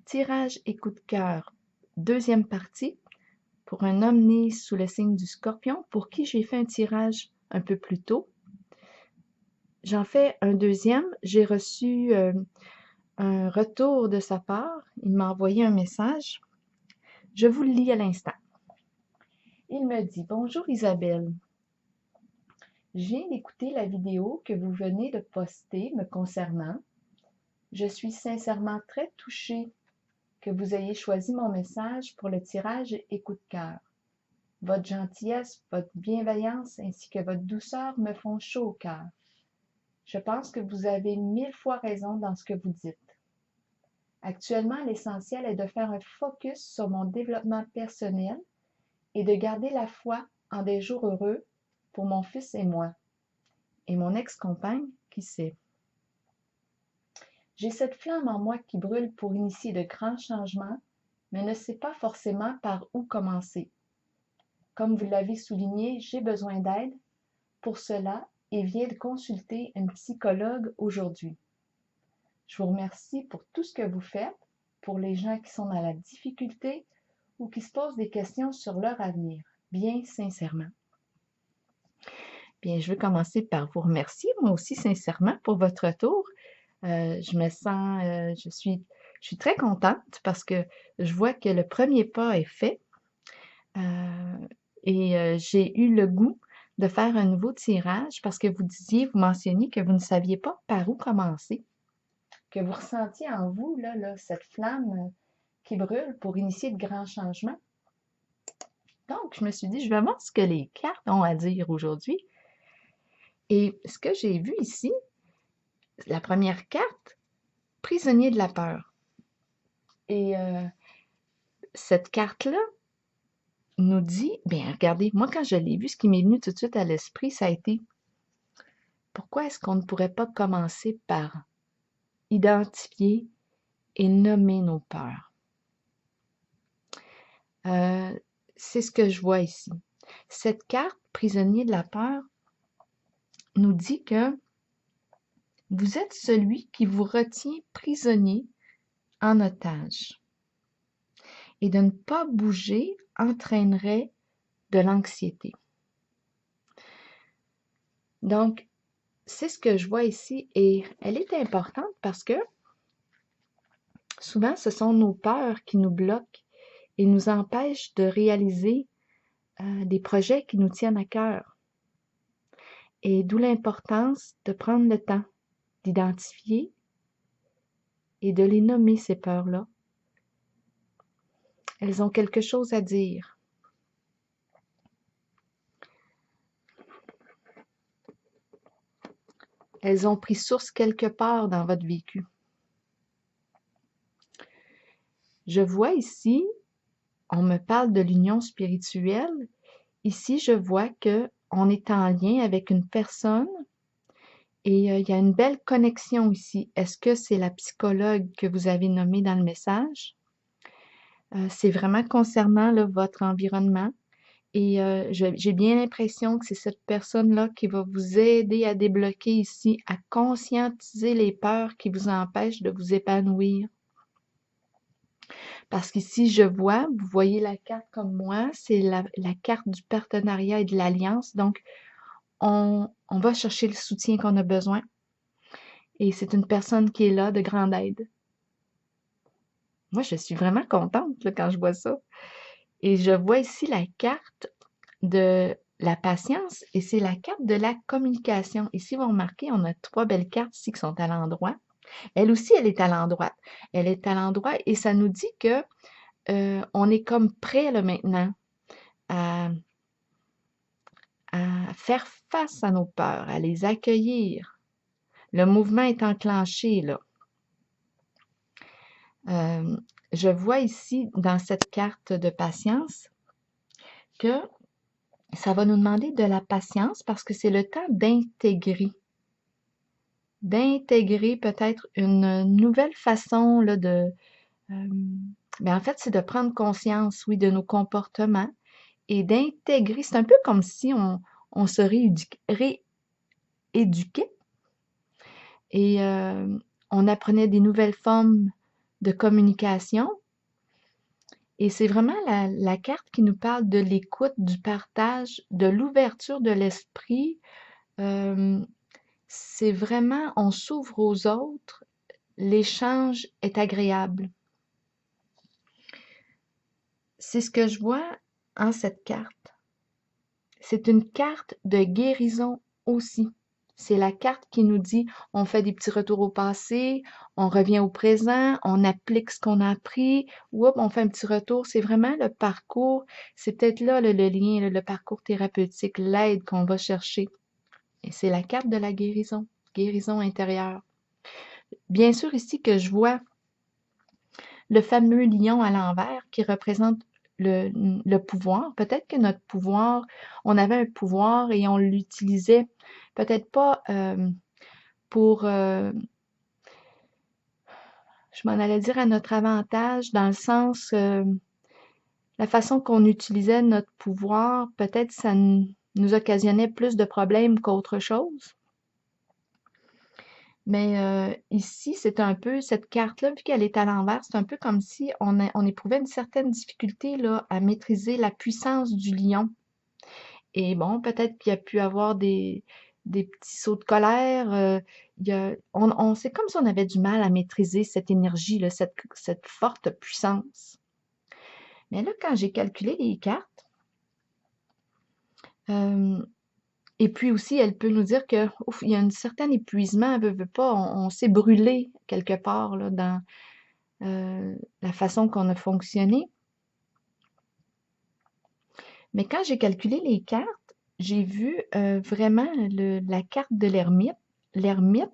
Tirage et coup de cœur, deuxième partie, pour un homme né sous le signe du Scorpion, pour qui j'ai fait un tirage un peu plus tôt. J'en fais un deuxième. J'ai reçu un retour de sa part. Il m'a envoyé un message. Je vous le lis à l'instant. Il me dit: Bonjour Isabelle. Je viens d'écouter la vidéo que vous venez de poster me concernant. Je suis sincèrement très touchée que vous ayez choisi mon message pour le tirage et coup de cœur. Votre gentillesse, votre bienveillance ainsi que votre douceur me font chaud au cœur. Je pense que vous avez 1000 fois raison dans ce que vous dites. Actuellement, l'essentiel est de faire un focus sur mon développement personnel et de garder la foi en des jours heureux pour mon fils et moi. Et mon ex-compagne, qui sait. J'ai cette flamme en moi qui brûle pour initier de grands changements, mais ne sais pas forcément par où commencer. Comme vous l'avez souligné, j'ai besoin d'aide pour cela et viens de consulter une psychologue aujourd'hui. Je vous remercie pour tout ce que vous faites pour les gens qui sont dans la difficulté ou qui se posent des questions sur leur avenir, bien sincèrement. Bien, je veux commencer par vous remercier, moi aussi sincèrement, pour votre retour. Je suis très contente parce que je vois que le premier pas est fait j'ai eu le goût de faire un nouveau tirage parce que vous mentionniez que vous ne saviez pas par où commencer, que vous ressentiez en vous cette flamme qui brûle pour initier de grands changements. Donc, je me suis dit, je vais voir ce que les cartes ont à dire aujourd'hui. Et ce que j'ai vu ici, la première carte, prisonnier de la peur. Et cette carte-là nous dit, bien regardez, moi quand je l'ai vu, ce qui m'est venu tout de suite à l'esprit, ça a été, pourquoi est-ce qu'on ne pourrait pas commencer par identifier et nommer nos peurs? C'est ce que je vois ici. Cette carte, prisonnier de la peur, nous dit que vous êtes celui qui vous retient prisonnier en otage. Et de ne pas bouger entraînerait de l'anxiété. Donc, c'est ce que je vois ici et elle est importante parce que souvent, ce sont nos peurs qui nous bloquent et nous empêchent de réaliser des projets qui nous tiennent à cœur. Et d'où l'importance de prendre le temps d'identifier et de les nommer, ces peurs-là. Elles ont quelque chose à dire. Elles ont pris source quelque part dans votre vécu. Je vois ici, on me parle de l'union spirituelle. Ici, je vois qu'on est en lien avec une personne et il y a une belle connexion ici. Est-ce que c'est la psychologue que vous avez nommée dans le message? C'est vraiment concernant là, votre environnement. Et j'ai bien l'impression que c'est cette personne-là qui va vous aider à débloquer ici, à conscientiser les peurs qui vous empêchent de vous épanouir. Parce qu'ici, vous voyez la carte comme moi, c'est la carte du partenariat et de l'alliance. Donc, on va chercher le soutien qu'on a besoin. Et c'est une personne qui est là de grande aide. Moi, je suis vraiment contente là, quand je vois ça. Et je vois ici la carte de la patience et c'est la carte de la communication. Ici, vous remarquez, on a 3 belles cartes ici qui sont à l'endroit. Elle aussi, elle est à l'endroit. Elle est à l'endroit et ça nous dit que on est comme prêt là maintenant à, à faire face à nos peurs, à les accueillir. Le mouvement est enclenché là. Je vois ici dans cette carte de patience que ça va nous demander de la patience parce que c'est le temps d'intégrer peut-être une nouvelle façon là, en fait, c'est de prendre conscience, oui, de nos comportements et d'intégrer. C'est un peu comme si on se rééduquait et on apprenait des nouvelles formes de communication. Et c'est vraiment la carte qui nous parle de l'écoute, du partage, de l'ouverture de l'esprit. C'est vraiment, on s'ouvre aux autres, l'échange est agréable. C'est ce que je vois en cette carte. C'est une carte de guérison aussi. C'est la carte qui nous dit, on fait des petits retours au passé, on revient au présent, on applique ce qu'on a appris, ou hop, on fait un petit retour. C'est vraiment le parcours, c'est peut-être là le lien, le parcours thérapeutique, l'aide qu'on va chercher. Et c'est la carte de la guérison intérieure. Bien sûr ici que je vois le fameux lion à l'envers qui représente le pouvoir. Peut-être que notre pouvoir, on avait un pouvoir et on l'utilisait peut-être pas pour, je m'en allais dire à notre avantage, dans le sens, la façon qu'on utilisait notre pouvoir, peut-être ça nous occasionnait plus de problèmes qu'autre chose. Mais ici, c'est un peu, cette carte-là, vu qu'elle est à l'envers, c'est un peu comme si on éprouvait une certaine difficulté là, à maîtriser la puissance du lion. Et bon, peut-être qu'il y a pu avoir des petits sauts de colère. C'est comme si on avait du mal à maîtriser cette énergie, là, cette forte puissance. Mais là, quand j'ai calculé les cartes, et puis aussi, elle peut nous dire que ouf, il y a un certain épuisement, veut pas, on s'est brûlé quelque part là, dans la façon qu'on a fonctionné. Mais quand j'ai calculé les cartes, j'ai vu vraiment la carte de l'ermite. L'ermite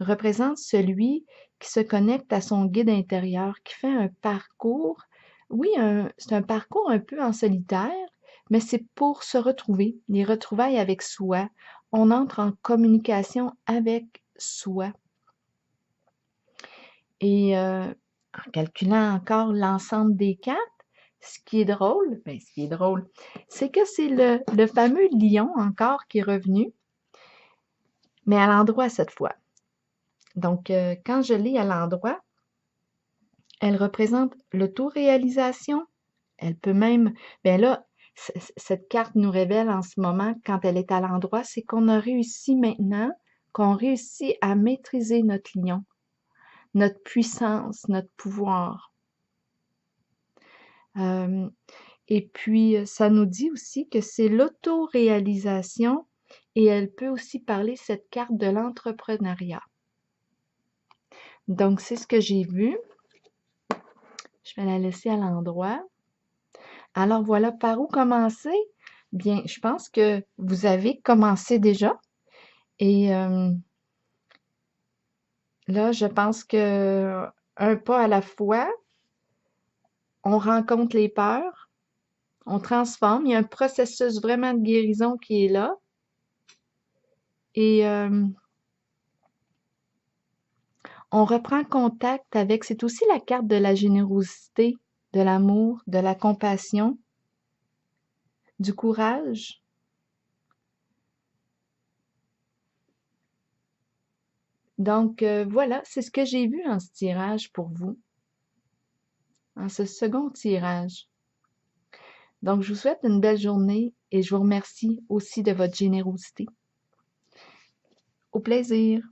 représente celui qui se connecte à son guide intérieur, qui fait un parcours. Oui, c'est un parcours un peu en solitaire, mais c'est pour se retrouver, les retrouvailles avec soi. On entre en communication avec soi. Et en calculant encore l'ensemble des cartes, ce qui est drôle, c'est que c'est le fameux lion encore qui est revenu, mais à l'endroit cette fois. Donc, quand je lis à l'endroit, elle représente l'autoréalisation. Elle peut même, bien là, cette carte nous révèle en ce moment, quand elle est à l'endroit, c'est qu'on a réussi maintenant, qu'on réussit à maîtriser notre lion, notre puissance, notre pouvoir. Et puis, ça nous dit aussi que c'est l'autoréalisation et elle peut aussi parler, cette carte, de l'entrepreneuriat. Donc, c'est ce que j'ai vu. Je vais la laisser à l'endroit. Alors, voilà, par où commencer? Bien, je pense que vous avez commencé déjà. Et là, je pense que un pas à la fois, on rencontre les peurs, on transforme. Il y a un processus vraiment de guérison qui est là. Et on reprend contact avec, c'est aussi la carte de la générosité, de l'amour, de la compassion, du courage. Donc voilà, c'est ce que j'ai vu en ce tirage pour vous, en ce second tirage. Donc je vous souhaite une belle journée et je vous remercie aussi de votre générosité. Au plaisir!